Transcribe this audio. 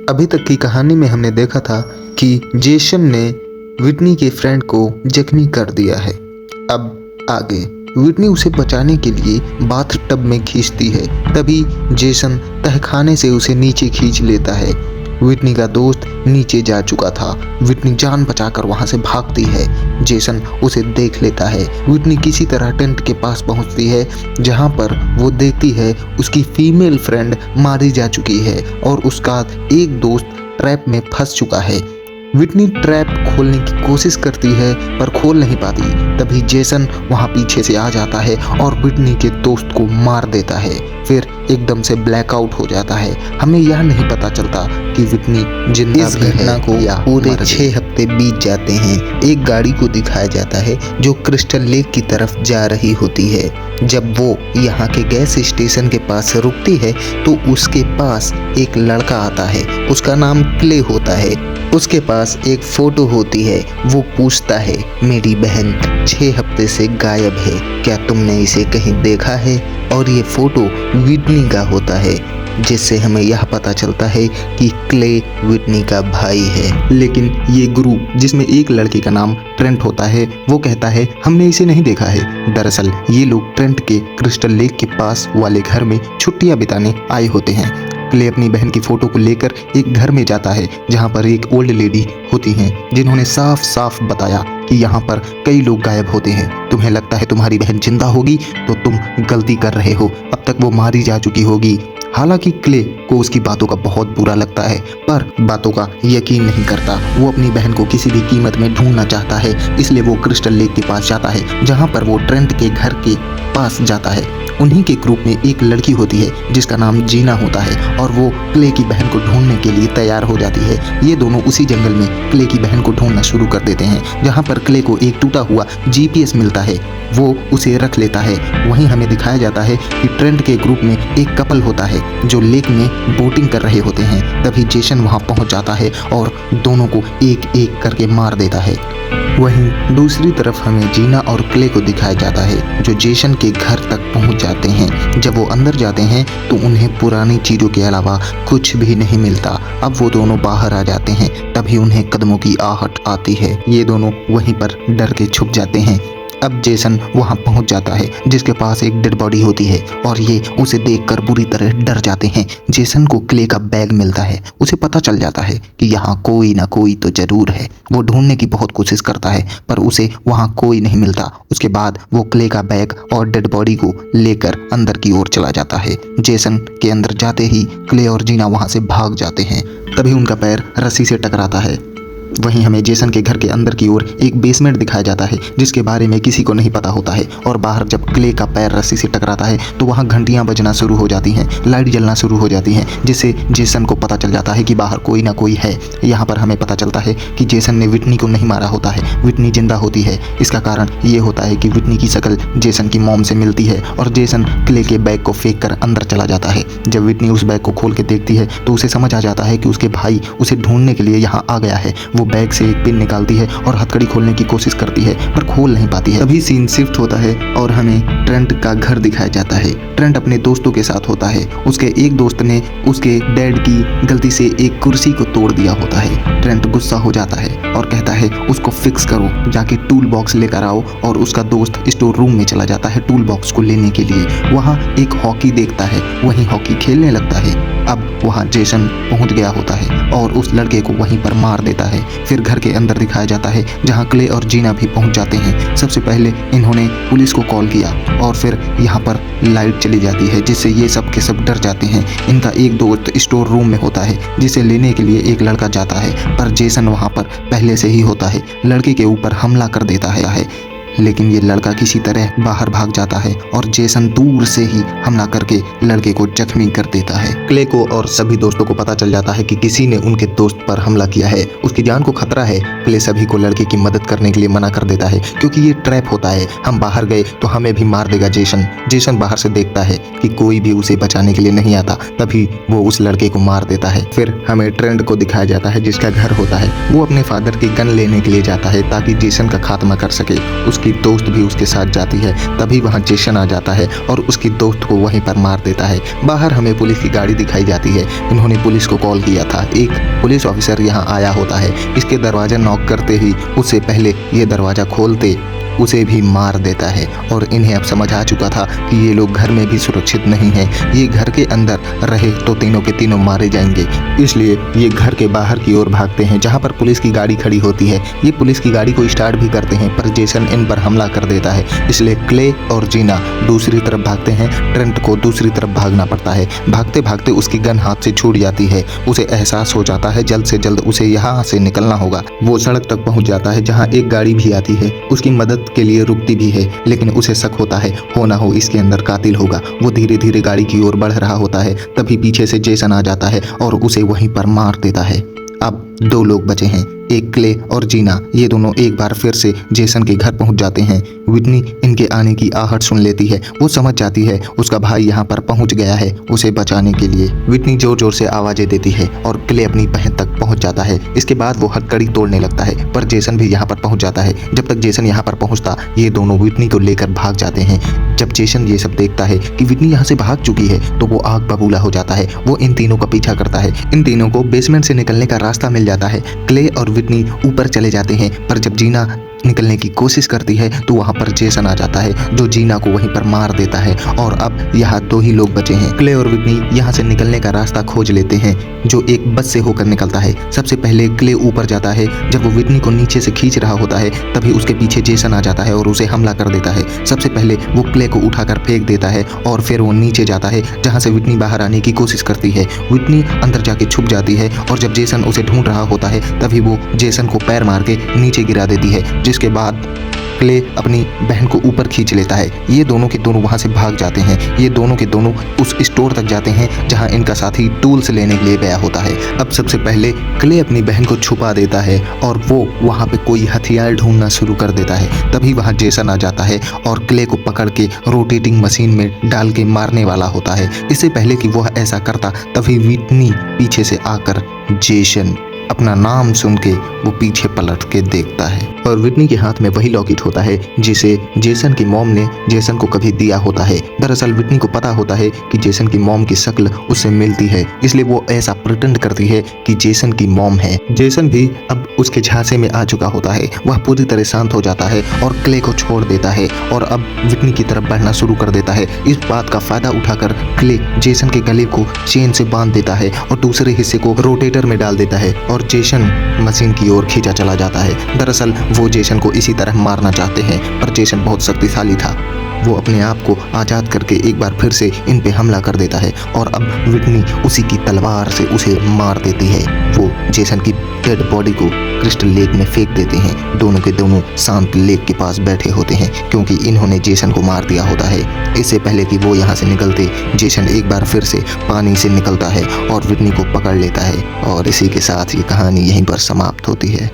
अभी तक की कहानी में हमने देखा था कि जेसन ने विटनी के फ्रेंड को जख्मी कर दिया है। अब आगे विटनी उसे बचाने के लिए बाथ टब में खींचती है, तभी जेसन तहखाने से उसे नीचे खींच लेता है। विटनी का दोस्त नीचे जा चुका था। विटनी जान बचाकर वहां से भागती है। जेसन उसे देख लेता है। विटनी किसी तरह टेंट के पास पहुंचती है, जहां पर वो देखती है उसकी फीमेल फ्रेंड मारी जा चुकी है और उसका एक दोस्त ट्रैप में फंस चुका है। विटनी ट्रैप खोलने की कोशिश करती है पर खोल नहीं पाती। तभी जेसन वहां पीछे से आ जाता है और विटनी के दोस्त को मार देता है। फिर एकदम से ब्लैकआउट हो जाता है। हमें यह नहीं पता चलता कि विटनी जिंदा इस भी घटना है को या पूरे मर गई। 6 हफ्ते बीत जाते हैं। एक गाड़ी को दिखाया जाता है जो क्रिस्टल लेक की तरफ जा रही होती है। जब वो यहाँ के गैस स्टेशन के पास रुकती है तो उसके पास एक लड़का आता है। उसका नाम क्ले होता है। उसके पास एक फोटो होती है। वो पूछता है, मेरी बहन 6 हफ्ते से गायब है, क्या तुमने इसे कहीं देखा है? और ये फोटो विटनी का होता है, जिससे हमें यह पता चलता है कि क्ले विटनी का भाई है। लेकिन ये ग्रुप जिसमें एक लड़के का नाम ट्रेंट होता है, वो कहता है हमने इसे नहीं देखा है। दरअसल ये लोग ट्रेंट के क्रिस्टल लेक के पास वाले घर में छुट्टियां बिताने आए होते हैं। क्ले अपनी बहन की फोटो को लेकर एक घर में जाता है, जहां पर एक ओल्ड लेडी होती हैं, जिन्होंने साफ साफ बताया कि यहाँ पर कई लोग गायब होते हैं। तुम्हें लगता है तुम्हारी बहन जिंदा होगी तो तुम गलती कर रहे हो, अब तक वो मारी जा चुकी होगी। हालांकि क्ले को उसकी बातों का बहुत बुरा लगता है, पर बातों का यकीन नहीं करता। वो अपनी बहन को किसी भी कीमत में ढूंढना चाहता है, इसलिए वो क्रिस्टल लेक के पास जाता है, जहां पर वो ट्रेंट के घर के पास जाता है। उन्हीं के ग्रुप में एक लड़की होती है जिसका नाम जीना होता है और वो क्ले की बहन को ढूंढने के लिए तैयार हो जाती है। ये दोनों उसी जंगल में क्ले की बहन को ढूंढना शुरू कर देते हैं, जहां पर क्ले को एक टूटा हुआ जीपीएस मिलता है। वो उसे रख लेता है। वहीं हमें दिखाया जाता है कि ट्रेंट के ग्रुप में एक कपल होता है जो लेक में बोटिंग कर रहे होते हैं। तभी जेसन वहां पहुंच जाता है और दोनों को एक एक करके मार देता है। वहीं दूसरी तरफ हमें जीना और क्ले को दिखाया जाता है, जो जेसन के घर तक पहुंच जाते हैं। जब वो अंदर जाते हैं तो उन्हें पुरानी चीज़ों के अलावा कुछ भी नहीं मिलता। अब वो दोनों बाहर आ जाते हैं, तभी उन्हें कदमों की आहट आती है। ये दोनों वहीं पर डर के छुप जाते हैं। अब जेसन वहां पहुंच जाता है, जिसके पास एक डेड बॉडी होती है और ये उसे देखकर बुरी तरह डर जाते हैं। जेसन को क्ले का बैग मिलता है। उसे पता चल जाता है कि यहाँ कोई ना कोई तो जरूर है। वो ढूंढने की बहुत कोशिश करता है पर उसे वहाँ कोई नहीं मिलता। उसके बाद वो क्ले का बैग और डेड बॉडी को लेकर अंदर की ओर चला जाता है। जेसन के अंदर जाते ही क्ले और जीना वहाँ से भाग जाते हैं। तभी उनका पैर रस्सी से टकराता है। वहीं हमें जेसन के घर के अंदर की ओर एक बेसमेंट दिखाया जाता है, जिसके बारे में किसी को नहीं पता होता है। और बाहर जब क्ले का पैर रस्सी से टकराता है तो वहाँ घंटियां बजना शुरू हो जाती हैं, लाइट जलना शुरू हो जाती हैं, जिससे जेसन को पता चल जाता है कि बाहर कोई ना कोई है। यहाँ पर हमें पता चलता है कि जेसन ने विटनी को नहीं मारा होता है, विटनी जिंदा होती है। इसका कारण ये होता है कि विटनी की शक्ल जेसन की मॉम से मिलती है और जेसन क्ले के बैग को फेंक कर अंदर चला जाता है। जब विटनी उस बैग को खोल के देखती है तो उसे समझ आ जाता है कि उसके भाई उसे ढूंढने के लिए यहाँ आ गया है। वो बैग से एक पिन निकालती है और हथकड़ी खोलने की कोशिश करती है पर खोल नहीं पाती है। तभी सीन शिफ्ट होता है और हमें ट्रेंट का घर दिखाया जाता है। ट्रेंट अपने दोस्तों के साथ होता है। उसके एक दोस्त ने उसके डैड की गलती से एक कुर्सी को तोड़ दिया होता है। ट्रेंट गुस्सा हो जाता है और कहता है उसको फिक्स करो, जाके टूल बॉक्स लेकर आओ। और उसका दोस्त स्टोर रूम में चला जाता है टूल बॉक्स को लेने के लिए। वहाँ एक हॉकी देखता है, वहीं हॉकी खेलने लगता है। अब वहाँ जेसन पहुँच गया होता है और उस लड़के को वहीं पर मार देता है। फिर घर के अंदर दिखाया जाता है, जहाँ क्ले और जीना भी पहुँच जाते हैं। सबसे पहले इन्होंने पुलिस को कॉल किया और फिर यहाँ पर लाइट चली जाती है, जिससे ये सब के सब डर जाते हैं। इनका एक दोस्त स्टोर रूम में होता है, जिसे लेने के लिए एक लड़का जाता है, पर जेसन वहाँ पर पहले से ही होता है। लड़के के ऊपर हमला कर देता है, लेकिन ये लड़का किसी तरह बाहर भाग जाता है और जेसन दूर से ही हमला करके लड़के को जख्मी कर देता है। क्ले को और सभी दोस्तों को पता चल जाता है कि किसी ने उनके दोस्त पर हमला किया है, उसकी जान को खतरा है। क्ले सभी को लड़के की मदद करने के लिए मना कर देता है, क्योंकि ये ट्रैप होता है, हम बाहर गए तो हमें भी मार देगा जेसन। जेसन बाहर से देखता है कि कोई भी उसे बचाने के लिए नहीं आता, तभी वो उस लड़के को मार देता है। फिर हमें ट्रेंट को दिखाया जाता है, जिसका घर होता है। वो अपने फादर की गन लेने के लिए जाता है ताकि जेसन का खात्मा कर सके। उसकी उसकी दोस्त भी उसके साथ जाती है। तभी वहाँ जेसन आ जाता है और उसकी दोस्त को वहीं पर मार देता है। बाहर हमें पुलिस की गाड़ी दिखाई जाती है। इन्होंने पुलिस को कॉल किया था। एक पुलिस ऑफिसर यहाँ आया होता है। इसके दरवाजा नॉक करते ही उससे पहले ये दरवाज़ा खोलते उसे भी मार देता है और इन्हें अब समझ आ चुका था कि ये लोग घर में भी सुरक्षित नहीं हैं। ये घर के अंदर रहे तो तीनों के तीनों मारे जाएंगे, इसलिए ये घर के बाहर की ओर भागते हैं जहाँ पर पुलिस की गाड़ी खड़ी होती है। ये पुलिस की गाड़ी को स्टार्ट भी करते हैं पर जेसन इन पर हमला कर देता है। इसलिए क्ले और जीना दूसरी तरफ भागते हैं। ट्रेंट को दूसरी तरफ भागना पड़ता है। भागते भागते उसकी गन हाथ से छूट जाती है। उसे एहसास हो जाता है जल्द से जल्द उसे यहाँ से निकलना होगा। वो सड़क तक पहुँच जाता है जहाँ एक गाड़ी भी आती है। उसकी मदद के लिए रुकती भी है, लेकिन उसे शक होता है हो ना हो इसके अंदर कातिल होगा। वो धीरे धीरे गाड़ी की ओर बढ़ रहा होता है। तभी पीछे से जेसन आ जाता है और उसे वहीं पर मार देता है। अब 2 लोग बचे हैं, एक क्ले और जीना। ये दोनों एक बार फिर से जेसन के घर पहुंच जाते हैं। विटनी इनके आने की आहट सुन लेती है। वो समझ जाती है उसका भाई यहाँ पर पहुंच गया है उसे बचाने के लिए। विटनी जोर जोर से आवाजें देती है और क्ले अपनी बहन तक पहुंच जाता है। इसके बाद वो हथकड़ी तोड़ने लगता है पर जेसन भी यहाँ पर पहुंच जाता है। जब तक जेसन यहाँ पर पहुंचता ये दोनों विटनी को लेकर भाग जाते हैं। जब जेसन ये सब देखता है कि विटनी यहाँ से भाग चुकी है तो वो आग बबूला हो जाता है। वो इन तीनों का पीछा करता है। इन तीनों को बेसमेंट से निकलने का रास्ता मिल जाता है। क्ले और विटनी ऊपर चले जाते हैं पर जब जीना निकलने की कोशिश करती है तो वहाँ पर जेसन आ जाता है जो जीना को वहीं पर मार देता है। और अब यहाँ 2 ही लोग बचे हैं। क्ले और विटनी यहाँ से निकलने का रास्ता खोज लेते हैं जो एक बस से होकर निकलता है। सबसे पहले क्ले ऊपर जाता है। जब वो विटनी को नीचे से खींच रहा होता है तभी उसके पीछे जेसन आ जाता है और उसे हमला कर देता है। सबसे पहले वो क्ले को उठाकर फेंक देता है और फिर वो नीचे जाता है जहाँ से विटनी बाहर आने की कोशिश करती है। विटनी अंदर जाके छुप जाती है और जब जेसन उसे ढूंढ रहा होता है तभी वो जेसन को पैर मार के नीचे गिरा देती है, जिसके बाद क्ले अपनी बहन को ऊपर खींच लेता है। ये दोनों के दोनों वहाँ से भाग जाते हैं। ये दोनों के दोनों उस स्टोर तक जाते हैं जहाँ इनका साथी टूल्स लेने के लिए गया होता है। अब सबसे पहले क्ले अपनी बहन को छुपा देता है और वो वहाँ पे कोई हथियार ढूंढना शुरू कर देता है। तभी वहाँ जेसन आ जाता है और क्ले को पकड़ के रोटेटिंग मशीन में डाल के मारने वाला होता है। इससे पहले कि वह ऐसा करता तभी विटनी पीछे से आकर जेसन अपना नाम सुन के वो पीछे पलट के देखता है और विटनी के हाथ में वही लॉकेट होता है जिसे जेसन की मॉम ने जेसन को कभी दिया होता है। दरअसल विटनी को पता होता है कि जेसन की मॉम की शक्ल उससे मिलती है, इसलिए वो ऐसा प्रिटेंड करती है कि जेसन की मॉम है। जेसन भी अब उसके झांसे में आ चुका होता है। वह पूरी तरह शांत हो जाता है और क्ले को छोड़ देता है और अब विटनी की तरफ बढ़ना शुरू कर देता है। इस बात का फायदा उठाकर क्ले जेसन के गले को चेन से बांध देता है और दूसरे हिस्से को रोटेटर में डाल देता है और जेसन मशीन की ओर खींचा चला जाता है। दरअसल वो जेसन को इसी तरह मारना चाहते हैं पर जेसन बहुत शक्तिशाली था। वो अपने आप को आज़ाद करके एक बार फिर से इन पे हमला कर देता है और अब विटनी उसी की तलवार से उसे मार देती है। वो जेसन की डेड बॉडी को क्रिस्टल लेक में फेंक देते हैं। दोनों के दोनों शांत लेक के पास बैठे होते हैं क्योंकि इन्होंने जेसन को मार दिया होता है। इससे पहले कि वो यहाँ से निकलते जेसन एक बार फिर से पानी से निकलता है और विटनी को पकड़ लेता है और इसी के साथ ये कहानी यहीं पर समाप्त होती है।